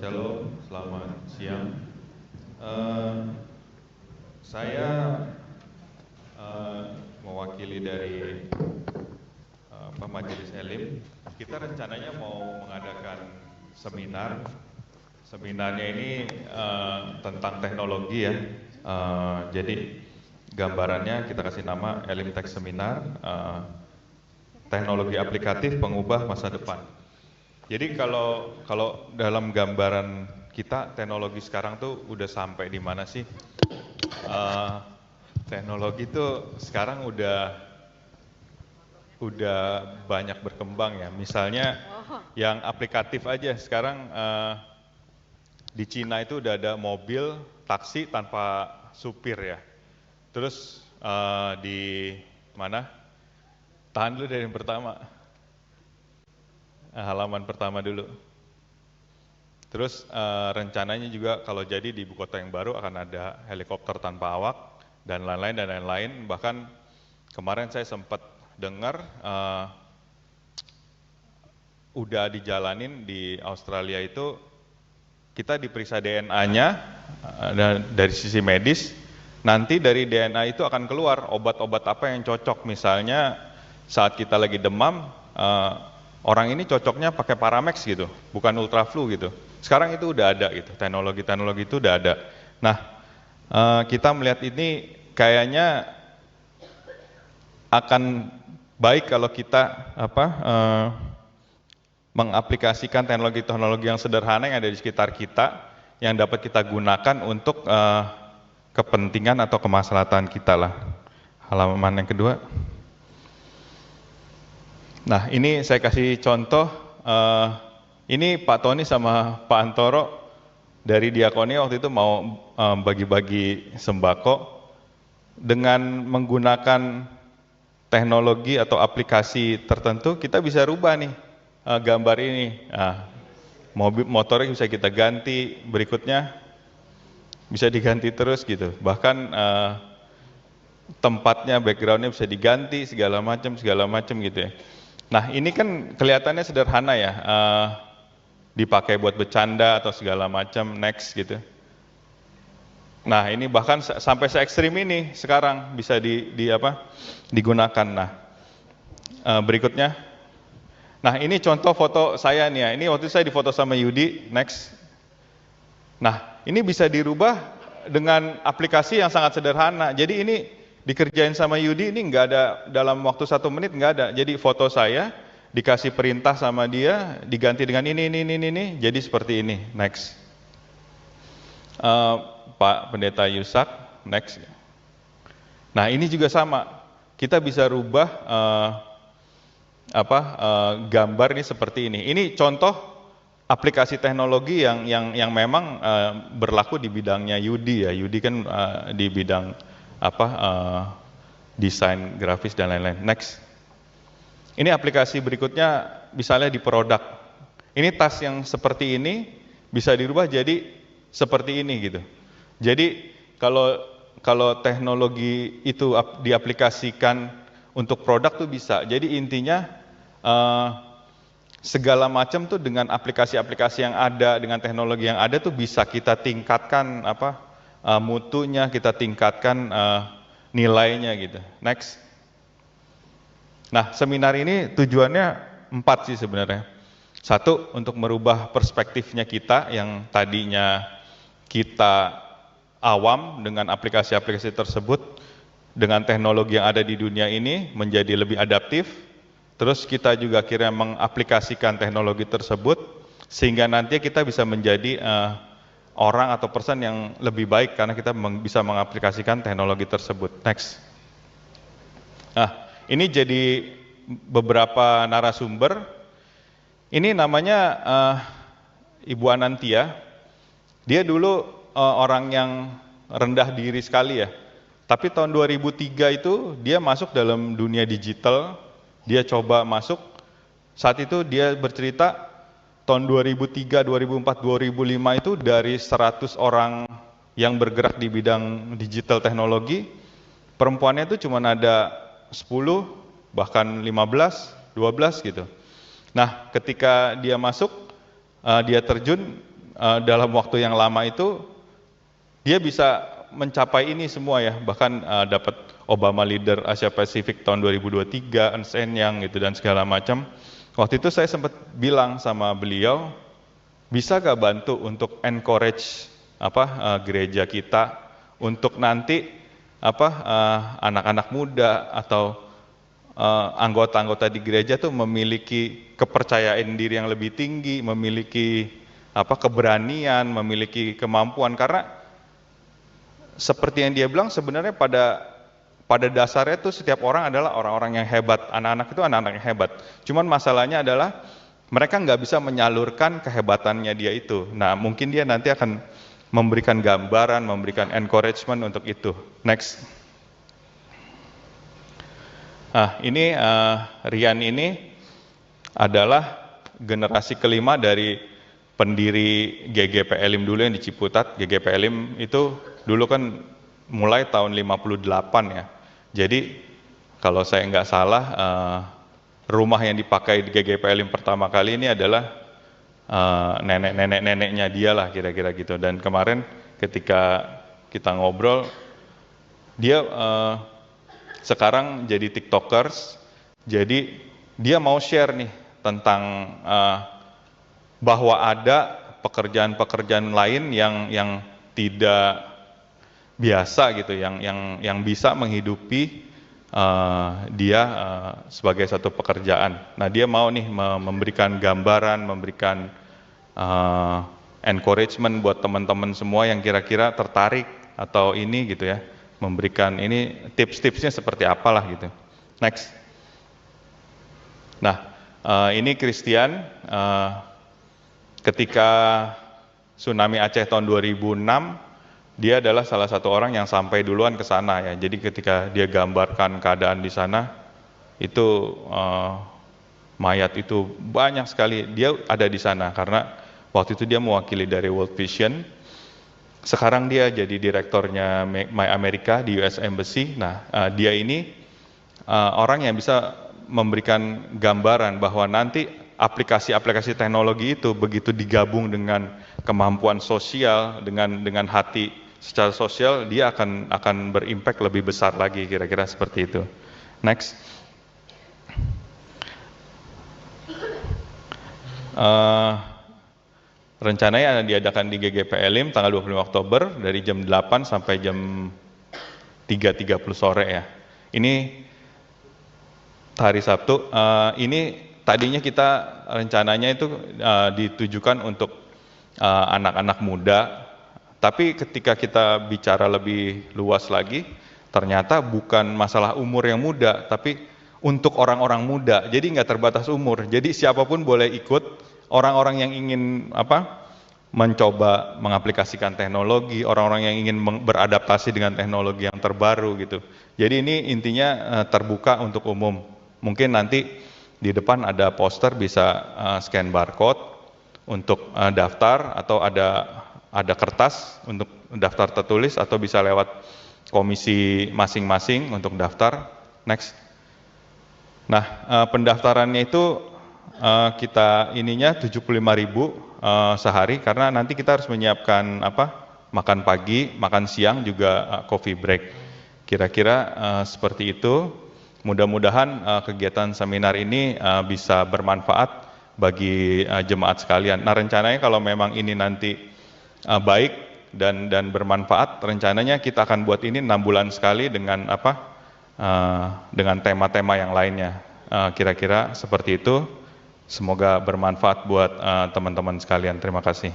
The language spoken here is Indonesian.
Shalom, selamat siang. Saya mewakili dari Majelis Elim. Kita rencananya mau mengadakan seminar. Seminarnya ini tentang teknologi ya. Jadi gambarannya kita kasih nama Elim Tech Seminar, teknologi aplikatif pengubah masa depan. Jadi kalau dalam gambaran kita teknologi sekarang tuh udah sampai di mana sih? Teknologi tuh sekarang udah banyak berkembang ya. Misalnya yang aplikatif aja sekarang di Cina itu udah ada mobil taksi tanpa supir ya. Terus di mana? Tahan dulu dari yang pertama. Halaman pertama dulu. Terus rencananya juga kalau jadi di ibu kota yang baru akan ada helikopter tanpa awak dan lain-lain. Bahkan kemarin saya sempat dengar udah dijalanin di Australia itu kita diperiksa DNA-nya dari sisi medis. Nanti dari DNA itu akan keluar obat-obat apa yang cocok. Misalnya saat kita lagi demam, orang ini cocoknya pakai Paramex gitu, bukan Ultraflu gitu. Sekarang itu udah ada gitu, teknologi itu udah ada. Nah, kita melihat ini kayaknya akan baik kalau kita mengaplikasikan teknologi-teknologi yang sederhana yang ada di sekitar kita, yang dapat kita gunakan untuk kepentingan atau kemaslahatan kita lah. Halaman yang kedua. Nah, ini saya kasih contoh, ini Pak Tony sama Pak Antoro dari Diakonia waktu itu mau bagi-bagi sembako dengan menggunakan teknologi atau aplikasi tertentu, kita bisa rubah nih gambar ini. Nah, motornya bisa kita ganti, berikutnya bisa diganti terus gitu. Bahkan tempatnya, backgroundnya bisa diganti segala macam gitu ya. Nah, ini kan kelihatannya sederhana ya, dipakai buat bercanda atau segala macam, next gitu. Nah, ini bahkan sampai se-ekstrim ini sekarang bisa digunakan. Nah, berikutnya. Nah, ini contoh foto saya nih ya. Ini waktu saya difoto sama Yudi, next. Nah, ini bisa dirubah dengan aplikasi yang sangat sederhana. Jadi ini dikerjain sama Yudi ini nggak ada dalam waktu 1 menit, nggak ada. Jadi foto saya dikasih perintah sama dia diganti dengan ini, jadi seperti ini. Next. Pak Pendeta Yusak, next. Nah, ini juga sama. Kita bisa rubah gambar ini seperti ini. Ini contoh aplikasi teknologi yang memang berlaku di bidangnya Yudi ya. Yudi kan di bidang desain grafis dan lain-lain. Next. Ini aplikasi berikutnya misalnya di produk. Ini tas yang seperti ini bisa dirubah jadi seperti ini gitu. Jadi kalau teknologi itu diaplikasikan untuk produk tuh bisa. Jadi intinya segala macam tuh dengan aplikasi-aplikasi yang ada, dengan teknologi yang ada tuh bisa kita tingkatkan mutunya, kita tingkatkan nilainya gitu. Next. Nah, seminar ini tujuannya 4 sih sebenarnya. 1, untuk merubah perspektifnya kita yang tadinya kita awam dengan aplikasi-aplikasi tersebut, dengan teknologi yang ada di dunia ini menjadi lebih adaptif. Terus kita juga akhirnya mengaplikasikan teknologi tersebut sehingga nanti kita bisa menjadi orang atau person yang lebih baik karena kita bisa mengaplikasikan teknologi tersebut. Next. Nah, ini jadi beberapa narasumber. Ini namanya Ibu Anantia. Dia dulu orang yang rendah diri sekali ya. Tapi tahun 2003 itu dia masuk dalam dunia digital. Dia coba masuk. Saat itu dia bercerita tahun 2003, 2004, 2005 itu dari 100 orang yang bergerak di bidang digital teknologi, perempuannya itu cuma ada 10, bahkan 15, 12 gitu. Nah, ketika dia masuk, dia terjun, dalam waktu yang lama itu dia bisa mencapai ini semua ya, bahkan dapat Obama Leader Asia Pasifik tahun 2023, Ernst & Young gitu dan segala macam. Waktu itu saya sempat bilang sama beliau, bisa gak bantu untuk encourage gereja kita untuk nanti anak-anak muda atau anggota-anggota di gereja tuh memiliki kepercayaan diri yang lebih tinggi, memiliki keberanian, memiliki kemampuan, karena seperti yang dia bilang sebenarnya pada dasarnya tuh setiap orang adalah orang-orang yang hebat, anak-anak itu anak-anak yang hebat. Cuman masalahnya adalah mereka nggak bisa menyalurkan kehebatannya dia itu. Nah, mungkin dia nanti akan memberikan gambaran, memberikan encouragement untuk itu. Next. Nah, ini Rian ini adalah generasi kelima dari pendiri GGP Elim dulu yang di Ciputat. GGP Elim itu dulu kan mulai tahun 58 ya. Jadi kalau saya nggak salah, rumah yang dipakai di GGP Elim pertama kali ini adalah nenek-neneknya dia lah kira-kira gitu. Dan kemarin ketika kita ngobrol, dia sekarang jadi tiktokers, jadi dia mau share nih tentang bahwa ada pekerjaan-pekerjaan lain yang tidak biasa gitu, yang bisa menghidupi dia sebagai satu pekerjaan. Nah, dia mau nih memberikan gambaran, memberikan encouragement buat teman-teman semua yang kira-kira tertarik atau ini gitu ya, memberikan ini tips-tipsnya seperti apalah gitu. Next. Nah, ini Christian ketika tsunami Aceh tahun 2006, dia adalah salah satu orang yang sampai duluan ke sana ya. Jadi ketika dia gambarkan keadaan di sana, itu mayat itu banyak sekali. Dia ada di sana karena waktu itu dia mewakili dari World Vision. Sekarang dia jadi direktornya My America di US Embassy. Nah, dia ini orang yang bisa memberikan gambaran bahwa nanti aplikasi-aplikasi teknologi itu begitu digabung dengan kemampuan sosial, dengan hati secara sosial, dia akan berimpact lebih besar lagi, kira-kira seperti itu. Next. Rencananya diadakan di GGP Elim tanggal 25 Oktober dari jam 8 sampai jam 3.30 sore ya. Ini hari Sabtu. Ini tadinya kita rencananya itu ditujukan untuk anak-anak muda. Tapi ketika kita bicara lebih luas lagi, ternyata bukan masalah umur yang muda, tapi untuk orang-orang muda. Jadi nggak terbatas umur. Jadi siapapun boleh ikut. Orang-orang yang ingin mencoba mengaplikasikan teknologi, orang-orang yang ingin beradaptasi dengan teknologi yang terbaru gitu. Jadi ini intinya terbuka untuk umum. Mungkin nanti di depan ada poster, bisa scan barcode untuk daftar, atau ada kertas untuk daftar tertulis, atau bisa lewat komisi masing-masing untuk daftar. Next. Nah, pendaftarannya itu kita ininya 75.000 sehari, karena nanti kita harus menyiapkan makan pagi, makan siang, juga coffee break. Kira-kira seperti itu. Mudah-mudahan kegiatan seminar ini bisa bermanfaat bagi jemaat sekalian. Nah, rencananya kalau memang ini nanti baik dan bermanfaat, rencananya kita akan buat ini 6 bulan sekali dengan dengan tema-tema yang lainnya. Kira-kira seperti itu. Semoga bermanfaat buat teman-teman sekalian. Terima kasih.